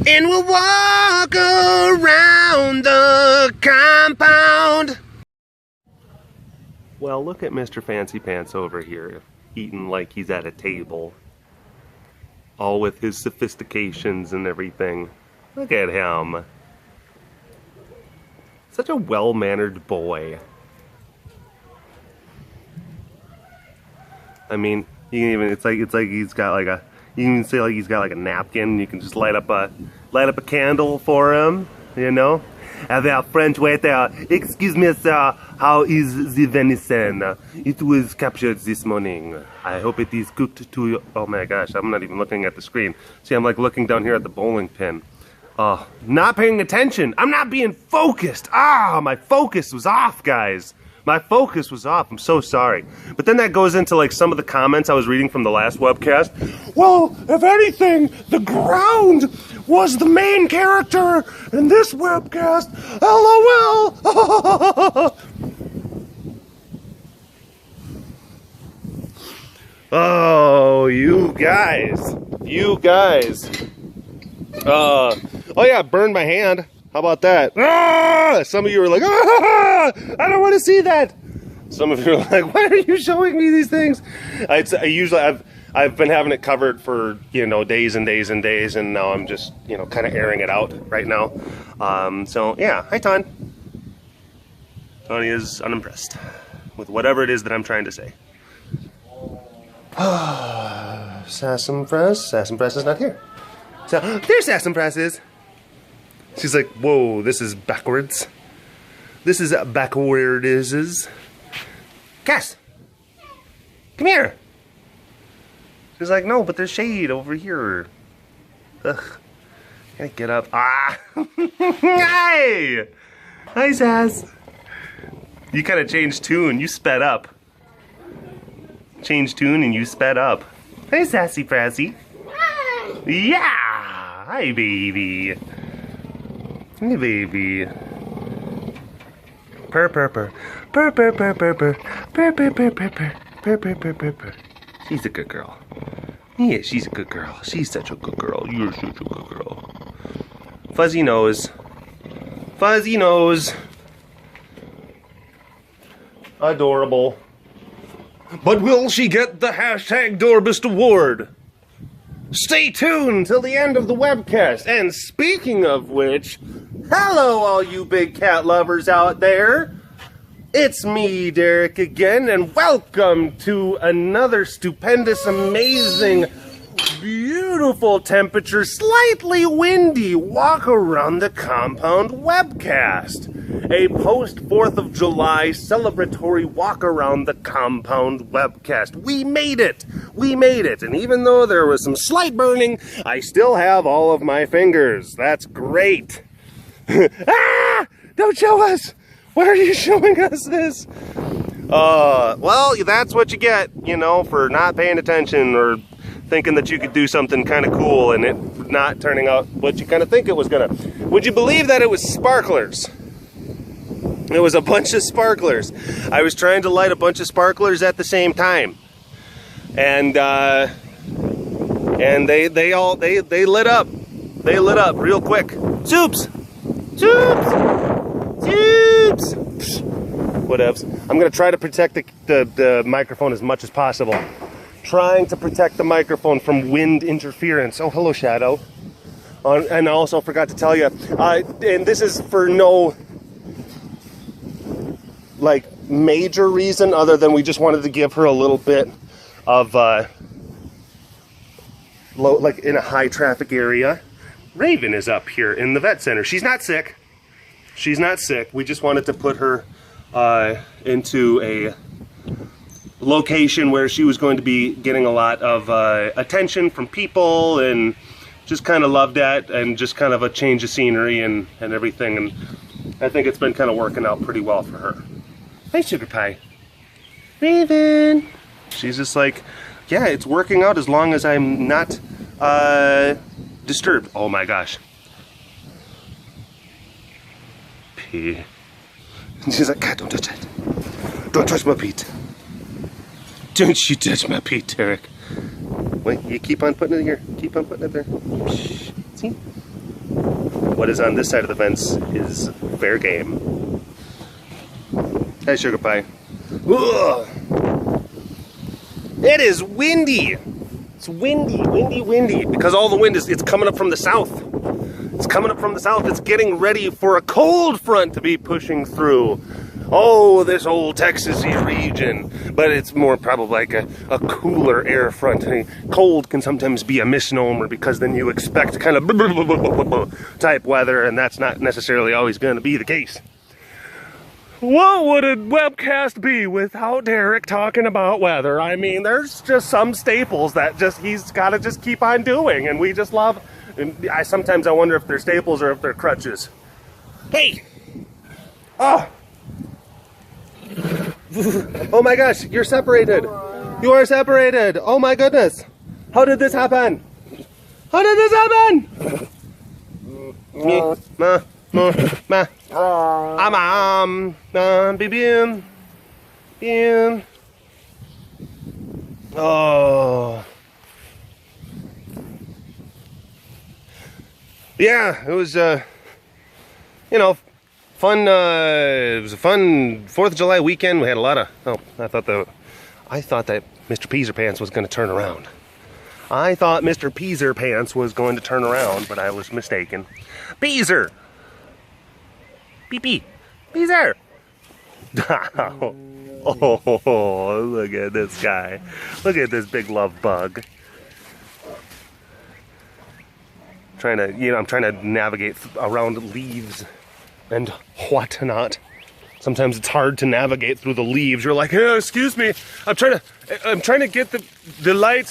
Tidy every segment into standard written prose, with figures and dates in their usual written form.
And we'll walk around the compound. Well, look at Mr. Fancy Pants over here, eating like he's at a table. All with his sophistications and everything. Look at him. Such a well-mannered boy. I mean, you can even, it's like he's got like a, you can say like he's got like a napkin. You can just light up a candle for him, you know. Our French waiter, excuse me, sir, how is the venison? It was captured this morning. I hope it is cooked to you. Oh my gosh, I'm not even looking at the screen. See, I'm like looking down here at the bowling pin. Not paying attention. I'm not being focused. My focus was off, guys. My focus was off. I'm so sorry. But then that goes into like some of the comments I was reading from the last webcast. Well, if anything, the ground was the main character in this webcast. LOL. Oh, you guys. Oh yeah, burned my hand. How about that? Some of you are like, I don't want to see that. Some of you are like, why are you showing me these things? I've been having it covered for, you know, days and days and days, and now I'm just, you know, kind of airing it out right now. So yeah, hi Tonnie. Tonnie is unimpressed with whatever it is that I'm trying to say. Sassafras is not here. So there's Sassafras is. She's like, whoa, this is backwards. This is backwards. Cass, come here. She's like, no, but there's shade over here. Ugh, can't get up. Hey! Hi, Sass. You kind of changed tune. You sped up. Changed tune and you sped up. Hey, Sassy Prassy. Hi. Yeah. Hi, baby. Hey, baby. Purr, purr, purr. Purr, purr, purr, purr, purr. Purr, purr, purr, purr, purr. Purr, purr, purr, purr, purr. She's a good girl. Yeah, she's a good girl. She's such a good girl. You're such a good girl. Fuzzy nose. Fuzzy nose. Adorable. But will she get the hashtag Dorbist Award? Stay tuned till the end of the webcast. And speaking of which, hello all you big cat lovers out there. It's me, Derek, again, and welcome to another stupendous, amazing, beautiful temperature, slightly windy walk around the compound webcast. A post-4th of July celebratory walk around the compound webcast. We made it! We made it! And even though there was some slight burning, I still have all of my fingers. That's great! Don't show us! Why are you showing us this? Well, that's what you get, you know, for not paying attention or thinking that you could do something kind of cool and it not turning out what you kind of think it was gonna. Would you believe that it was sparklers? It was a bunch of sparklers. I was trying to light a bunch of sparklers at the same time, and they lit up. They lit up real quick. Soups. Whatevs. I'm gonna try to protect the microphone as much as possible. Trying to protect the microphone from wind interference. Oh, hello, Shadow. And I also forgot to tell you, and this is for no like major reason other than we just wanted to give her a little bit of like in a high traffic area. Raven is up here in the vet center. She's not sick. She's not sick. We just wanted to put her into a location where she was going to be getting a lot of attention from people and just kind of loved that, and just kind of a change of scenery and everything. And I think it's been kind of working out pretty well for her. Hey, Sugar Pie. Raven. She's just like, yeah, it's working out as long as I'm not disturbed. Oh my gosh. Pee. She's like, God, don't touch that. Don't touch my Pete. Don't you touch my Pete, Derek. Wait, you keep on putting it here. Keep on putting it there. See? what is on this side of the fence is fair game. Hey, Sugar Pie. Ugh. It is windy. It's windy, because all the wind it's coming up from the south. It's coming up from the south. It's getting ready for a cold front to be pushing through. Oh, this old Texas-y region. But it's more probably like a cooler air front. I mean, cold can sometimes be a misnomer because then you expect kind of type weather, and that's not necessarily always going to be the case. What would a webcast be without Derek talking about weather? I mean, there's just some staples that he's got to just keep on doing, and we just love. And sometimes I wonder if they're staples or if they're crutches. Hey! Oh! Oh my gosh, you're separated. You are separated. Oh my goodness. How did this happen? How did this happen? Me, ma. Bien. Oh. Yeah, it was, you know, fun. It was a fun 4th of July weekend. We had a lot of. Oh, I thought that Mr. Peaser Pants was going to turn around. I thought Mr. Peaser Pants was going to turn around, but I was mistaken. Peaser. Pee-pee. Peaser. Oh, look at this guy. Look at this big love bug. I'm trying to navigate around leaves and whatnot. Sometimes it's hard to navigate through the leaves. You're like, hey, excuse me, I'm trying to get the light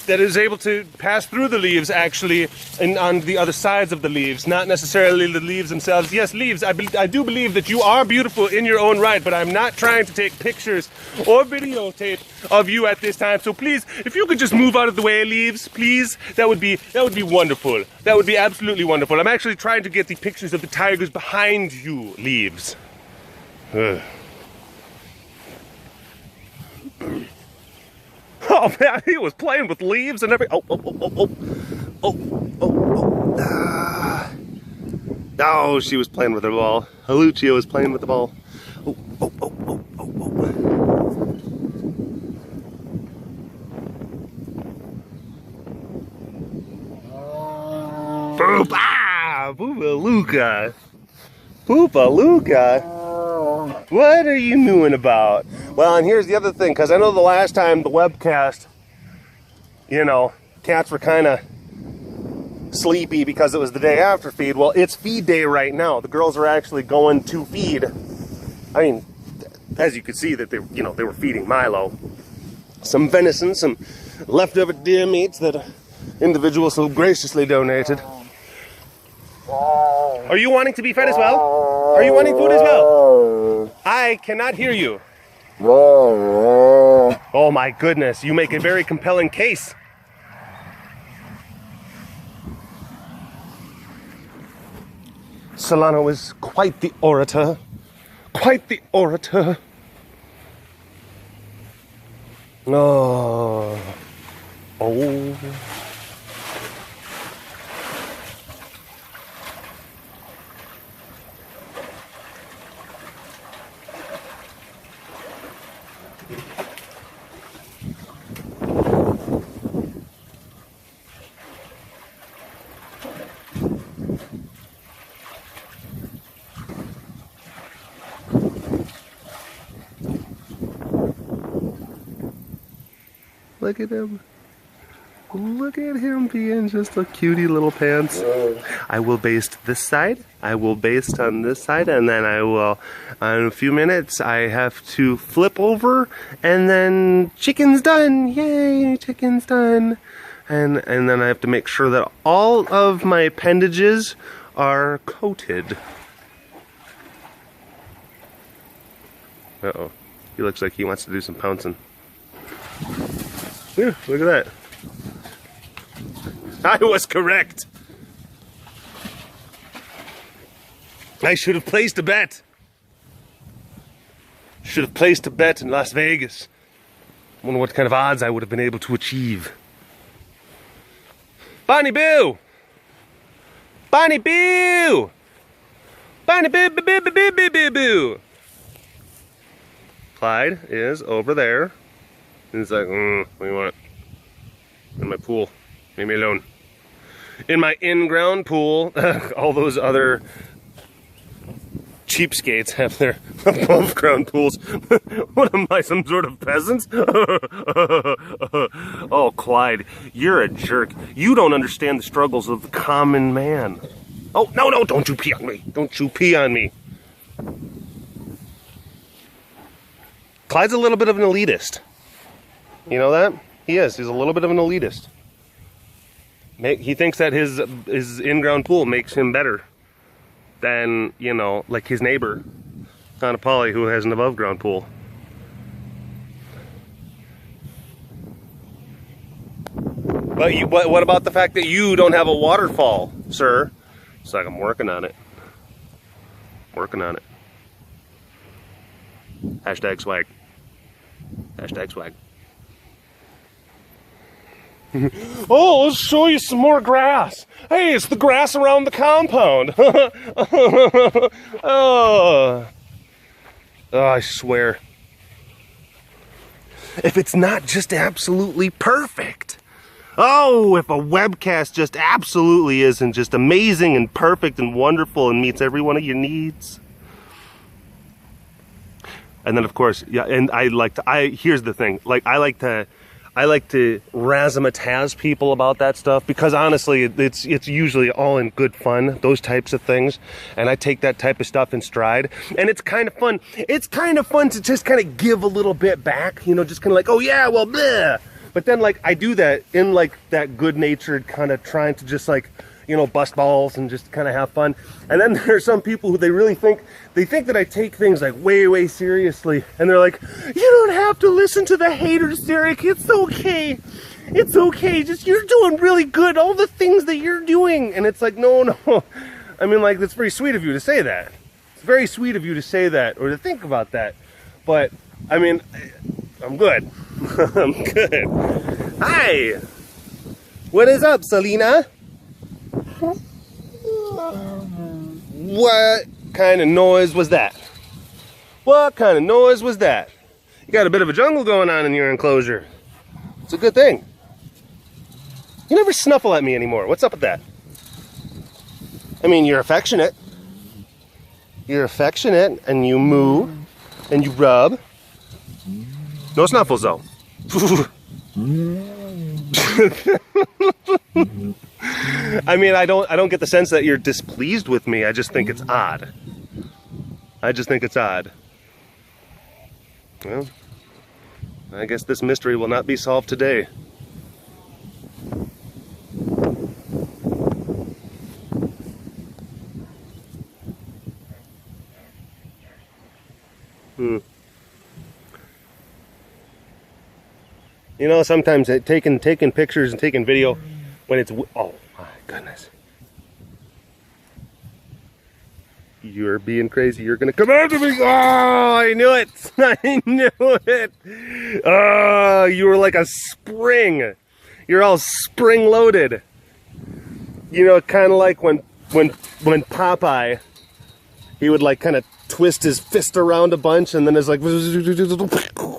that is able to pass through the leaves, actually, and on the other sides of the leaves, not necessarily the leaves themselves. Yes, leaves, I do believe that you are beautiful in your own right, but I'm not trying to take pictures or videotape of you at this time. So please, if you could just move out of the way, leaves, please, that would be wonderful. That would be absolutely wonderful. I'm actually trying to get the pictures of the tigers behind you, leaves. Ugh. Oh man, he was playing with leaves and everything. Oh, she was playing with her ball. Lucia was playing with the ball. Poopa-Luca. Poopa-Luca. What are you mooing about? Well, and here's the other thing, because I know the last time the webcast, you know, cats were kind of sleepy because it was the day after feed. Well, it's feed day right now. The girls are actually going to feed. I mean, as you could see that they were feeding Milo some venison, some leftover deer meats that individuals so graciously donated. Are you wanting to be fed as well? Are you wanting food as well? I cannot hear you. Oh my goodness, you make a very compelling case. Solano is quite the orator. Quite the orator. Oh. Look at him. Look at him being just a cutie little pants. I will baste this side. I will baste on this side, and then I will, in a few minutes, I have to flip over, and then chicken's done. Yay, chicken's done. And then I have to make sure that all of my appendages are coated. Uh-oh. He looks like he wants to do some pouncing. Yeah, look at that. I was correct. I should have placed a bet. Should have placed a bet in Las Vegas. I wonder what kind of odds I would have been able to achieve. Bonnie Boo! Bonnie Boo! Bonnie Boo Boo Boo Boo Boo Boo Boo! Clyde is over there. He's like, what do you want? In my pool. Leave me alone. In my in-ground pool. All those other cheapskates have their above-ground pools. What am I, some sort of peasant? Oh, Clyde, you're a jerk. You don't understand the struggles of the common man. Oh, no, no, don't you pee on me. Don't you pee on me. Clyde's a little bit of an elitist. You know that? He is. He's a little bit of an elitist. He thinks that his in-ground pool makes him better than, you know, like his neighbor, Tonnie Polly, who has an above-ground pool. But what about the fact that you don't have a waterfall, sir? It's like, I'm working on it. Working on it. Hashtag swag. Hashtag swag. Oh, let's show you some more grass. Hey, it's the grass around the compound. Oh, I swear. If it's not just absolutely perfect. Oh, if a webcast just absolutely isn't just amazing and perfect and wonderful and meets every one of your needs. And then, of course, yeah, and here's the thing, like, I like to razzmatazz people about that stuff, because honestly, it's usually all in good fun, those types of things, and I take that type of stuff in stride, and it's kind of fun. It's kind of fun to just kind of give a little bit back, you know, just kind of like, oh yeah, well, bleh. But then, like, I do that in, like, that good-natured kind of trying to just, like, you know, bust balls and just kind of have fun. And then there are some people who they think that I take things like way, way seriously. And they're like, you don't have to listen to the haters, Derek. It's okay. It's okay. Just, you're doing really good. All the things that you're doing. And it's like, no. I mean, like, that's very sweet of you to say that. It's very sweet of you to say that or to think about that. But, I mean, I'm good. I'm good. Hi. What is up, Selena? What kind of noise was that? What kind of noise was that? You got a bit of a jungle going on in your enclosure. It's a good thing. You never snuffle at me anymore. What's up with that? I mean, you're affectionate. You're affectionate, and you moo, and you rub. No snuffles, though. I mean, I don't get the sense that you're displeased with me. I just think it's odd. I just think it's odd. Well, I guess this mystery will not be solved today. You know, sometimes taking pictures and taking video when it's, oh my goodness. You're being crazy. You're gonna come after me. Oh, I knew it. I knew it. Oh, you were like a spring. You're all spring loaded. You know, kind of like when Popeye, he would like kind of twist his fist around a bunch, and then it's like,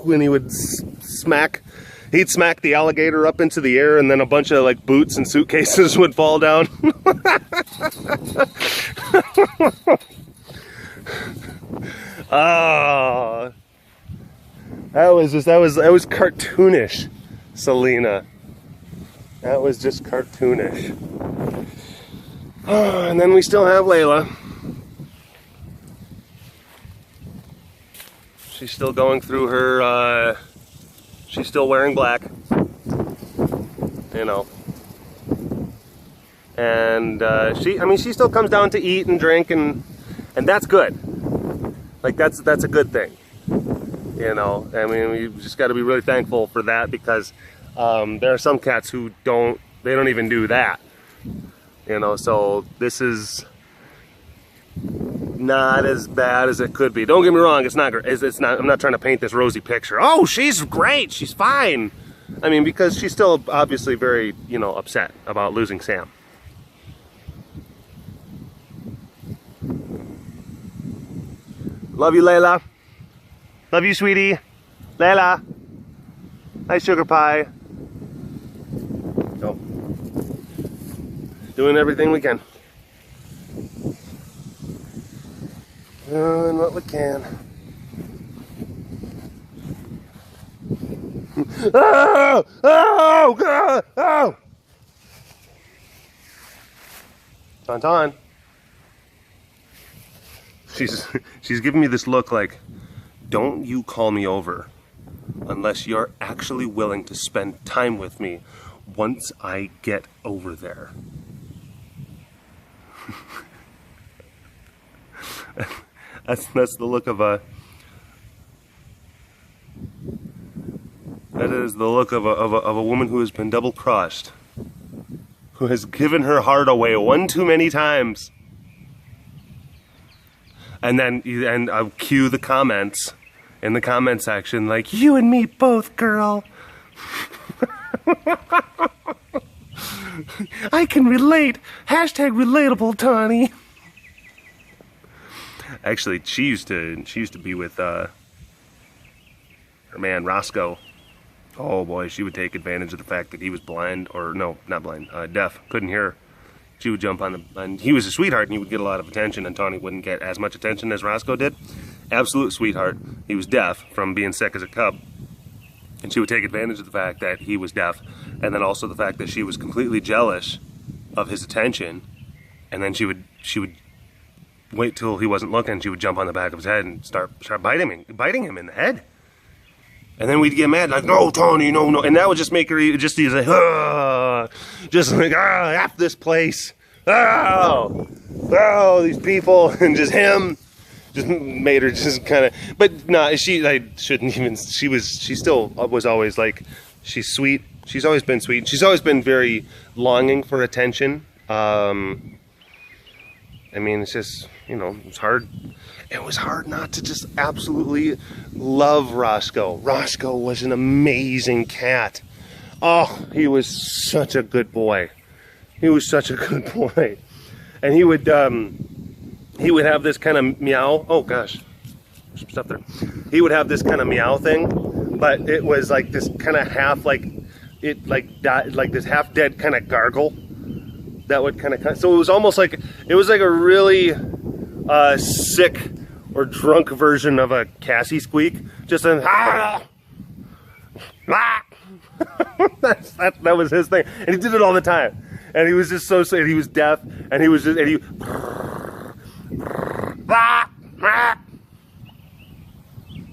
when he would smack. He'd smack the alligator up into the air, and then a bunch of like boots and suitcases would fall down. Oh, that was cartoonish, Selena. That was just cartoonish. Oh, and then we still have Layla. She's still going through her. She's still wearing black, you know, and she still comes down to eat and drink, and that's good. Like, that's a good thing, you know. I mean, we just got to be really thankful for that, because there are some cats who don't even do that, you know. So this is not as bad as it could be. Don't get me wrong, it's not. I'm not trying to paint this rosy picture. Oh, she's great, she's fine. I mean, because she's still obviously very, you know, upset about losing Sam. Love you, Layla. Love you, sweetie. Layla. Hi, sugar pie. So, doing everything we can. Doing what we can. Oh! Oh! God! Oh! Tauntaun. She's giving me this look like, don't you call me over unless you're actually willing to spend time with me once I get over there. That's the look of a... That is the look of a woman who has been double-crossed. Who has given her heart away one too many times. And then I'll cue the comments in the comment section like, you and me both, girl. I can relate. Hashtag relatable, Tonnie. Actually, she used to be with her man Roscoe. Oh boy, she would take advantage of the fact that he was blind, or no, not blind, deaf, couldn't hear. She would jump on the, and he was a sweetheart and he would get a lot of attention, and Tonnie wouldn't get as much attention as Roscoe did. Absolute sweetheart. He was deaf from being sick as a cub. And she would take advantage of the fact that he was deaf, and then also the fact that she was completely jealous of his attention, and then she would wait till he wasn't looking, she would jump on the back of his head and start biting him in the head. And then we'd get mad, like, no, Tonnie, no, no. And that would just make her just like, F this place. Oh, these people. And just him just made her just kind of, but no, I shouldn't even, she still was always like, she's sweet. She's always been sweet. She's always been very longing for attention. I mean, it's just, you know, it's hard. It was hard not to just absolutely love Roscoe. Roscoe was an amazing cat. Oh, he was such a good boy. He was such a good boy. And he would have this kind of meow. Oh gosh, there's some stuff there. He would have this kind of meow thing, but it was like this kind of half, like this half dead kind of gargle that would kind of, so it was almost like, it was like a really sick or drunk version of a Cassie squeak. Just an that was his thing, and he did it all the time. And he was just so sweet. He was deaf, and he was just, and he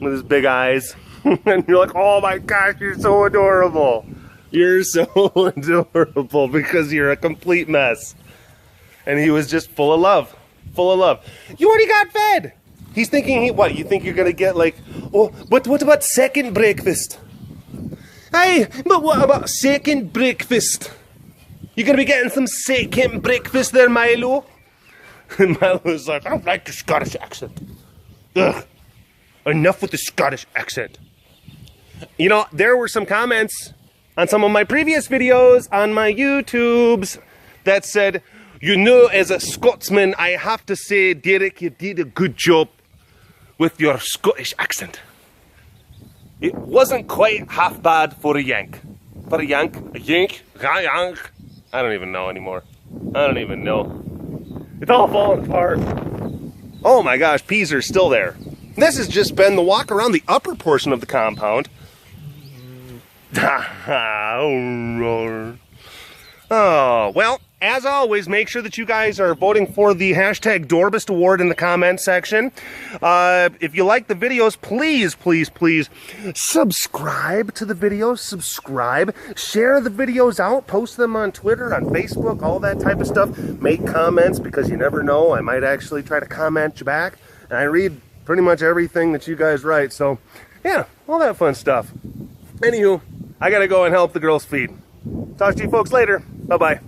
with his big eyes. And you're like, oh my gosh, you're so adorable. You're so adorable because you're a complete mess. And he was just full of love. Full of love. You already got fed. He's thinking, what, you think you're going to get like, oh, but what about second breakfast? Hey, but what about second breakfast? You're going to be getting some second breakfast there, Milo? And Milo's like, I don't like the Scottish accent. Ugh. Enough with the Scottish accent. You know, there were some comments on some of my previous videos on my YouTubes that said, you know, as a Scotsman, I have to say, Derek, you did a good job with your Scottish accent. It wasn't quite half bad for a Yank. For a Yank? A Yank? A Yank? I don't even know anymore. I don't even know. It's all falling apart. Oh my gosh, peas are still there. This has just been the walk around the upper portion of the compound. Oh, well, as always, make sure that you guys are voting for the hashtag Doorbist Award in the comment section. If you like the videos, please, please, please subscribe to the videos. Subscribe. Share the videos out. Post them on Twitter, on Facebook, all that type of stuff. Make comments, because you never know. I might actually try to comment you back. And I read pretty much everything that you guys write. So, yeah, all that fun stuff. Anywho, I gotta go and help the girls feed. Talk to you folks later. Bye-bye.